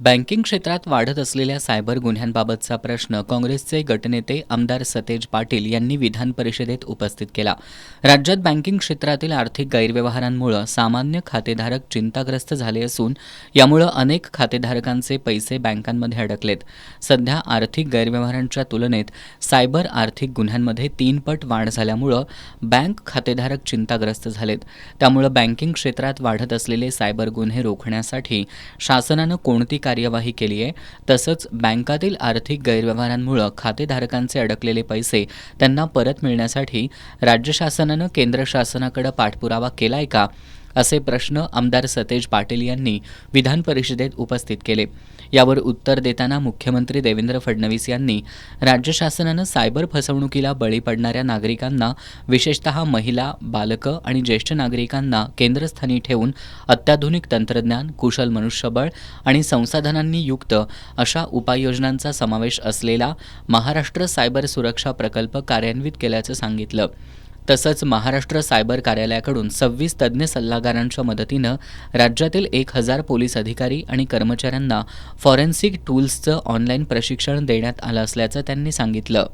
Banking क्षेत्रात वाढत असलेल्या सायबर गुन्ह्यांबाबतचा प्रश्न काँग्रेसचे गटनेते आमदार सतेज पाटील यांनी विधान परिषदेत उपस्थित केला. राज्यात बँकिंग क्षेत्रातील आर्थिक गैरव्यवहारांमुळे सामान्य खातेधारक चिंताग्रस्त झाले असून यामुळे अनेक खातेधारकांचे पैसे बँकांमध्ये अडकलेत. सध्या आर्थिक गैरव्यवहारांच्या तुलनेत सायबर आर्थिक गुन्ह्यांमध्ये 3 पट वाढ झाल्यामुळे बँक खातेधारक चिंताग्रस्त झालेत. त्यामुळे बँकिंग क्षेत्रात वाढत असलेले सायबर गुन्हे रोखण्यासाठी शासनानं कोणती कार्यवाही केली आहे, तसंच बँकातील आर्थिक गैरव्यवहारांमुळे खातेधारकांचे अडकलेले पैसे त्यांना परत मिळण्यासाठी राज्य शासनानं केंद्र शासनाकडे पाठपुरावा केलाय का, असे प्रश्न आमदार सतेज पाटील यांनी विधान परिषदेत उपस्थित केले. यावर उत्तर देताना मुख्यमंत्री देवेंद्र फडणवीस यांनी राज्य शासनानं सायबर फसवणुकीला बळी पडणाऱ्या नागरिकांना, विशेषतः महिला, बालकं आणि ज्येष्ठ नागरिकांना केंद्रस्थानी ठेवून अत्याधुनिक तंत्रज्ञान, कुशल मनुष्यबळ आणि संसाधनांनी युक्त अशा उपाययोजनांचा समावेश असलेला महाराष्ट्र सायबर सुरक्षा प्रकल्प कार्यान्वित केल्याचं सांगितलं. तसंच महाराष्ट्र सायबर कार्यालयाकडून 26 तज्ज्ञ सल्लागारांच्या मदतीनं राज्यातील 1000 पोलीस अधिकारी आणि कर्मचाऱ्यांना फॉरेन्सिक टूल्सचं ऑनलाईन प्रशिक्षण देण्यात आलं असल्याचं त्यांनी सांगितलं.